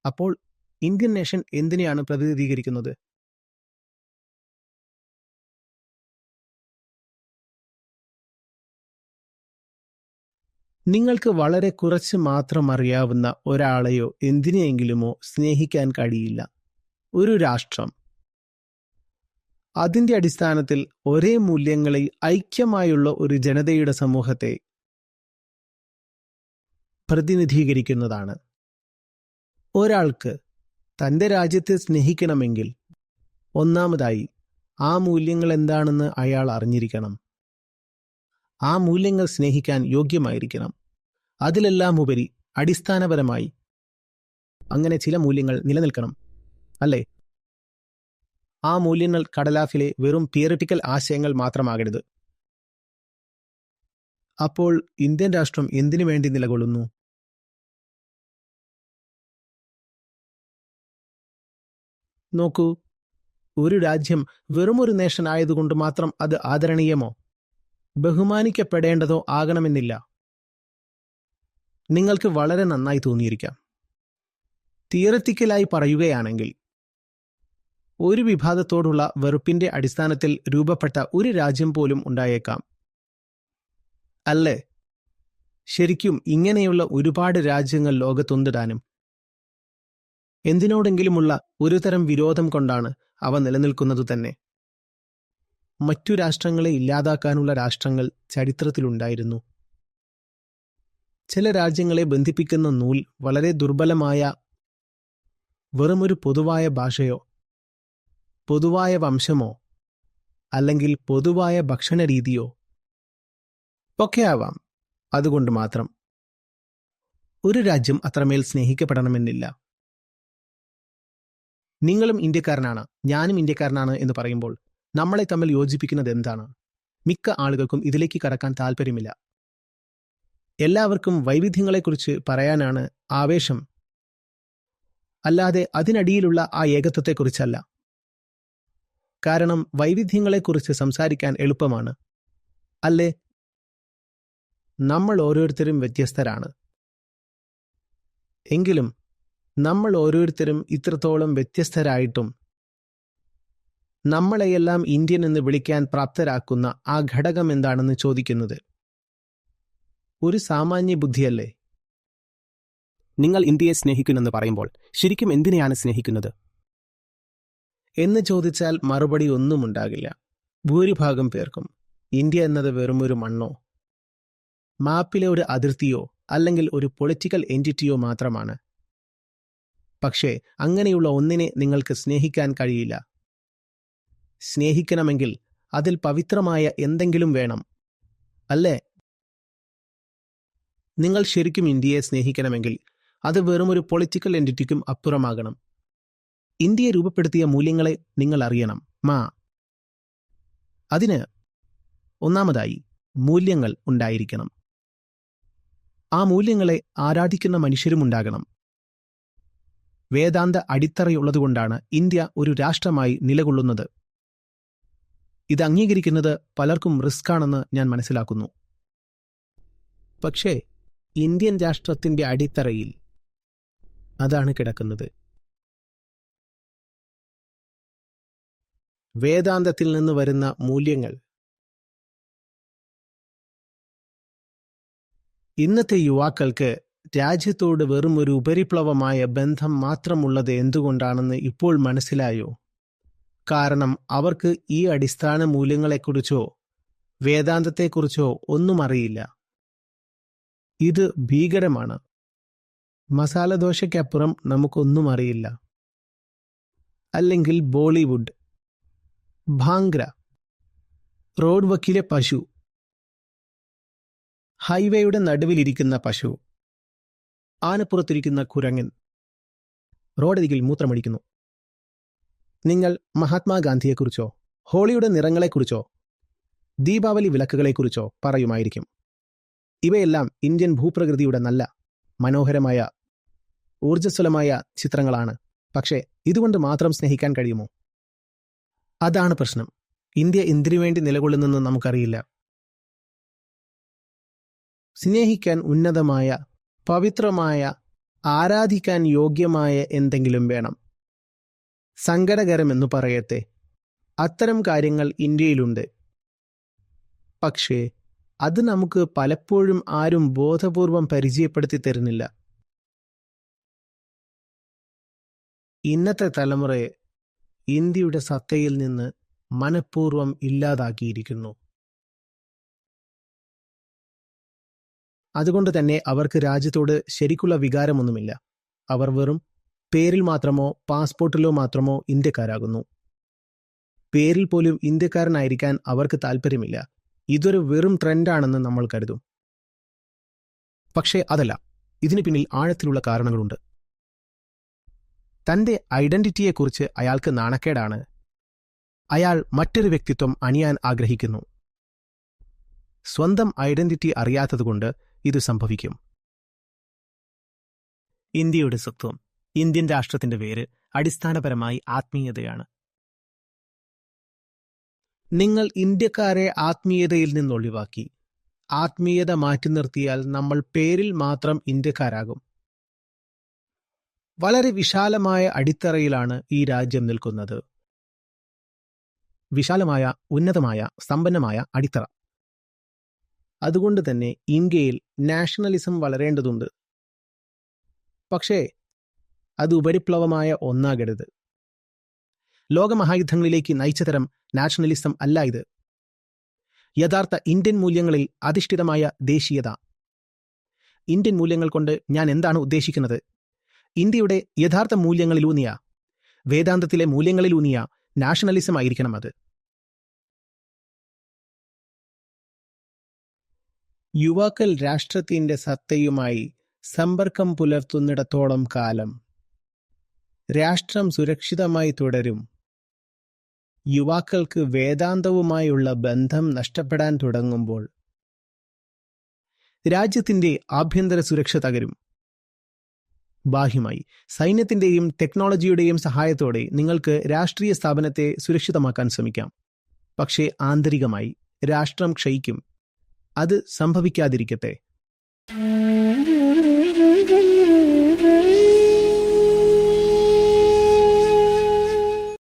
അപ്പോൾ Indian nation എന്തിനെയാണ് പ്രതിനിധീകരിക്കുന്നത്? നിങ്ങൾക്ക് വളരെ കുറച്ച് മാത്രം അറിയാവുന്ന ഒരാളെയോ എന്തിനെയെങ്കിലുമോ സ്നേഹിക്കാൻ കഴിയില്ല. ഒരു രാഷ്ട്രം അതിന്റെ അടിസ്ഥാനത്തിൽ ഒരേ മൂല്യങ്ങളിൽ ഐക്യമായുള്ള ഒരു ജനതയുടെ സമൂഹത്തെ പ്രതിനിധീകരിക്കുന്നതാണ്. ഒരാൾക്ക് തന്റെ രാജ്യത്തെ സ്നേഹിക്കണമെങ്കിൽ ഒന്നാമതായി ആ മൂല്യങ്ങൾ എന്താണെന്ന് അയാൾ അറിഞ്ഞിരിക്കണം. ആ മൂല്യങ്ങൾ സ്നേഹിക്കാൻ യോഗ്യമായിരിക്കണം. അതിലെല്ലാം ഉപരി അടിസ്ഥാനപരമായി അങ്ങനെ ചില മൂല്യങ്ങൾ നിലനിൽക്കണം, അല്ലേ? ആ മൂല്യങ്ങൾ കടലാസിലെ വെറും തിയറിറ്റിക്കൽ ആശയങ്ങൾ മാത്രമാകരുത്. അപ്പോൾ ഇന്ത്യൻ രാഷ്ട്രം എന്തിനു വേണ്ടി നിലകൊള്ളുന്നു? നോക്കൂ, ഒരു രാജ്യം വെറുമൊരു നേഷൻ ആയതുകൊണ്ട് മാത്രം അത് ആദരണീയമോ ബഹുമാനിക്കപ്പെടേണ്ടതോ ആകണമെന്നില്ല. നിങ്ങൾക്ക് വളരെ നന്നായി തോന്നിയിരിക്കാം. തിയററ്റിക്കലായി പറയുകയാണെങ്കിൽ ഒരു വിഭാഗത്തോടുള്ള വെറുപ്പിന്റെ അടിസ്ഥാനത്തിൽ രൂപപ്പെട്ട ഒരു രാജ്യം പോലും ഉണ്ടായേക്കാം, അല്ലേ? ശരിക്കും ഇങ്ങനെയുള്ള ഒരുപാട് രാജ്യങ്ങൾ ലോകത്തുണ്ടിടാനും എന്തിനോടെങ്കിലുമുള്ള ഒരുതരം വിരോധം കൊണ്ടാണ് അവ നിലനിൽക്കുന്നത് തന്നെ. മറ്റു രാഷ്ട്രങ്ങളെ ഇല്ലാതാക്കാനുള്ള രാഷ്ട്രങ്ങൾ ചരിത്രത്തിലുണ്ടായിരുന്നു. ചില രാജ്യങ്ങളെ ബന്ധിപ്പിക്കുന്ന നൂൽ വളരെ ദുർബലമായ വെറുമൊരു പൊതുവായ ഭാഷയോ പൊതുവായ വംശമോ അല്ലെങ്കിൽ പൊതുവായ ഭക്ഷണരീതിയോ ഒക്കെ ആവാം. അതുകൊണ്ട് മാത്രം ഒരു രാജ്യം അത്രമേൽ സ്നേഹിക്കപ്പെടണമെന്നില്ല. നിങ്ങളും ഇന്ത്യക്കാരനാണ്, ഞാനും ഇന്ത്യക്കാരനാണ് എന്ന് പറയുമ്പോൾ നമ്മളെ തമ്മിൽ യോജിപ്പിക്കുന്നത് എന്താണ്? മിക്ക ആളുകൾക്കും ഇതിലേക്ക് കടക്കാൻ താല്പര്യമില്ല. എല്ലാവർക്കും വൈവിധ്യങ്ങളെക്കുറിച്ച് പറയാനാണ് ആവേശം, അല്ലാതെ അതിനടിയിലുള്ള ആ ഏകത്വത്തെക്കുറിച്ചല്ല. കാരണം വൈവിധ്യങ്ങളെക്കുറിച്ച് സംസാരിക്കാൻ എളുപ്പമാണ്, അല്ലേ? നമ്മൾ ഓരോരുത്തരും വ്യത്യസ്തരാണ്. എങ്കിലും നമ്മൾ ഓരോരുത്തരും ഇത്രത്തോളം വ്യത്യസ്തരായിട്ടും നമ്മളെയെല്ലാം ഇന്ത്യൻ എന്ന് വിളിക്കാൻ പ്രാപ്തരാക്കുന്ന ആ ഘടകം എന്താണെന്ന് ചോദിക്കുന്നത് ഒരു സാമാന്യ ബുദ്ധിയല്ലേ? നിങ്ങൾ ഇന്ത്യയെ സ്നേഹിക്കുന്നെന്ന് പറയുമ്പോൾ ശരിക്കും എന്തിനെയാണ് സ്നേഹിക്കുന്നത് എന്ന് ചോദിച്ചാൽ മറുപടി ഒന്നും ഉണ്ടാകില്ല. ഭൂരിഭാഗം പേർക്കും ഇന്ത്യ എന്നത് വെറുമൊരു മണ്ണോ മാപ്പിലെ ഒരു അതിർത്തിയോ അല്ലെങ്കിൽ ഒരു പൊളിറ്റിക്കൽ എൻറ്റിറ്റിയോ മാത്രമാണ്. പക്ഷേ അങ്ങനെയുള്ള ഒന്നിനെ നിങ്ങൾക്ക് സ്നേഹിക്കാൻ കഴിയില്ല. സ്നേഹിക്കണമെങ്കിൽ അതിൽ പവിത്രമായ എന്തെങ്കിലും വേണം, അല്ലേ? നിങ്ങൾ ശരിക്കും ഇന്ത്യയെ സ്നേഹിക്കണമെങ്കിൽ അത് വെറുമൊരു പൊളിറ്റിക്കൽ എൻറ്റിറ്റിക്കും അപ്പുറമാകണം. ഇന്ത്യയെ രൂപപ്പെടുത്തിയ മൂല്യങ്ങളെ നിങ്ങൾ അറിയണം. അതിന് ഒന്നാമതായി മൂല്യങ്ങൾ ഉണ്ടായിരിക്കണം. ആ മൂല്യങ്ങളെ ആരാധിക്കുന്ന മനുഷ്യരുമുണ്ടാകണം. വേദാന്ത അടിത്തറയുള്ളതുകൊണ്ടാണ് ഇന്ത്യ ഒരു രാഷ്ട്രമായി നിലകൊള്ളുന്നത്. ഇത് അംഗീകരിക്കുന്നത് പലർക്കും റിസ്ക്കാണെന്ന് ഞാൻ മനസ്സിലാക്കുന്നു. പക്ഷേ ഇന്ത്യൻ രാഷ്ട്രത്തിന്റെ അടിത്തറയിൽ അതാണ് കിടക്കുന്നത്. വേദാന്തത്തിൽ നിന്ന് വരുന്ന മൂല്യങ്ങൾ. ഇന്നത്തെ യുവാക്കൾക്ക് രാജ്യത്തോട് വെറും ഒരു ഉപരിപ്ലവമായ ബന്ധം മാത്രമുള്ളത് എന്തുകൊണ്ടാണെന്ന് ഇപ്പോൾ മനസ്സിലായോ? കാരണം അവർക്ക് ഈ അടിസ്ഥാന മൂല്യങ്ങളെക്കുറിച്ചോ വേദാന്തത്തെക്കുറിച്ചോ ഒന്നും അറിയില്ല. ഇത് ഭീകരമാണ്. മസാലദോശയ്ക്കപ്പുറം നമുക്കൊന്നും അറിയില്ല. അല്ലെങ്കിൽ ബോളിവുഡ്, ഭാംഗ്ര, റോഡ് വക്കിലെ പശു, ഹൈവേയുടെ നടുവിലിരിക്കുന്ന പശു, ആനപ്പുറത്തിരിക്കുന്ന കുരങ്ങൻ, റോഡരികിൽ മൂത്രമൊഴിക്കുന്നു. നിങ്ങൾ മഹാത്മാഗാന്ധിയെക്കുറിച്ചോ ഹോളിയുടെ നിറങ്ങളെക്കുറിച്ചോ ദീപാവലി വിളക്കുകളെക്കുറിച്ചോ പറയുമായിരിക്കും. ഇവയെല്ലാം ഇന്ത്യൻ ഭൂപ്രകൃതിയുടെ നല്ല മനോഹരമായ ഊർജ്ജസ്വലമായ ചിത്രങ്ങളാണ്. പക്ഷേ ഇതുകൊണ്ട് മാത്രം സ്നേഹിക്കാൻ കഴിയുമോ? അതാണ് പ്രശ്നം. ഇന്ത്യ എന്തിനുവേണ്ടി നിലകൊള്ളുന്നെന്ന് നമുക്കറിയില്ല. സ്നേഹിക്കാൻ ഉന്നതമായ പവിത്രമായ ആരാധിക്കാൻ യോഗ്യമായ എന്തെങ്കിലും വേണം. സങ്കടകരമെന്നു പറയട്ടെ, അത്തരം കാര്യങ്ങൾ ഇന്ത്യയിലുണ്ട്. പക്ഷേ അത് നമുക്ക് പലപ്പോഴും ആരും ബോധപൂർവം പരിചയപ്പെടുത്തി തരുന്നില്ല. ഇന്നത്തെ തലമുറയെ ഇന്ത്യയുടെ സത്തയിൽ നിന്ന് മനഃപൂർവ്വം ഇല്ലാതാക്കിയിരിക്കുന്നു. അതുകൊണ്ട് തന്നെ അവർക്ക് രാജ്യത്തോട് ശരിക്കുള്ള വികാരമൊന്നുമില്ല. അവർ വെറും പേരിൽ മാത്രമോ പാസ്പോർട്ടിലോ മാത്രമോ ഇന്ത്യക്കാരാകുന്നു. പേരിൽ പോലും ഇന്ത്യക്കാരനായിരിക്കാൻ അവർക്ക് താല്പര്യമില്ല. ഇതൊരു വെറും ട്രെൻഡാണെന്ന് നമ്മൾ കരുതും. പക്ഷേ അതല്ല, ഇതിന് പിന്നിൽ ആഴത്തിലുള്ള കാരണങ്ങളുണ്ട്. തന്റെ ഐഡന്റിറ്റിയെക്കുറിച്ച് അയാൾക്ക് നാണക്കേടാണ്. അയാൾ മറ്റൊരു വ്യക്തിത്വം അണിയാൻ ആഗ്രഹിക്കുന്നു. സ്വന്തം ഐഡന്റിറ്റി അറിയാത്തതുകൊണ്ട് ഇത് സംഭവിക്കും. ഇന്ത്യയുടെ സ്വത്വം, ഇന്ത്യൻ രാഷ്ട്രത്തിന്റെ വേര് അടിസ്ഥാനപരമായി ആത്മീയതയാണ്. നിങ്ങൾ ഇന്ത്യക്കാരെ ആത്മീയതയിൽ നിന്നൊഴിവാക്കി ആത്മീയത മാറ്റി നിർത്തിയാൽ നമ്മൾ പേരിൽ മാത്രം ഇന്ത്യക്കാരാകും. വളരെ വിശാലമായ അടിത്തറയിലാണ് ഈ രാജ്യം നിൽക്കുന്നത്. വിശാലമായ, ഉന്നതമായ, സമ്പന്നമായ അടിത്തറ. അതുകൊണ്ട് തന്നെ ഇന്ത്യയിൽ നാഷണലിസം വളരേണ്ടതുണ്ട്. പക്ഷേ അത് ഉപരിപ്ലവമായ ഒന്നാകരുത്. ലോകമഹായുദ്ധങ്ങളിലേക്ക് നയിച്ച തരം നാഷണലിസം അല്ല ഇത്. യഥാർത്ഥ ഇന്ത്യൻ മൂല്യങ്ങളിൽ അധിഷ്ഠിതമായ ദേശീയത. ഇന്ത്യൻ മൂല്യങ്ങൾ കൊണ്ട് ഞാൻ എന്താണ് ഉദ്ദേശിക്കുന്നത്? ഇന്ത്യയുടെ യഥാർത്ഥ മൂല്യങ്ങളിലൂന്നിയ, വേദാന്തത്തിലെ മൂല്യങ്ങളിലൂന്നിയ നാഷണലിസം ആയിരിക്കണം അത്. യുവാക്കൾ രാഷ്ട്രത്തിന്റെ സത്തയുമായി സമ്പർക്കം പുലർത്തുന്നിടത്തോളം കാലം രാഷ്ട്രം സുരക്ഷിതമായി തുടരും. യുവാക്കൾക്ക് വേദാന്തവുമായുള്ള ബന്ധം നഷ്ടപ്പെടാൻ തുടങ്ങുമ്പോൾ രാജ്യത്തിന്റെ ആഭ്യന്തര സുരക്ഷ തകരും. ബാഹ്യമായി സൈന്യത്തിന്റെയും ടെക്നോളജിയുടെയും സഹായത്തോടെ നിങ്ങൾക്ക് രാഷ്ട്രീയ സ്ഥാപനത്തെ സുരക്ഷിതമാക്കാൻ ശ്രമിക്കാം. പക്ഷേ ആന്തരികമായി രാഷ്ട്രം ക്ഷയിക്കും. അത് സംഭവിക്കാതിരിക്കട്ടെ.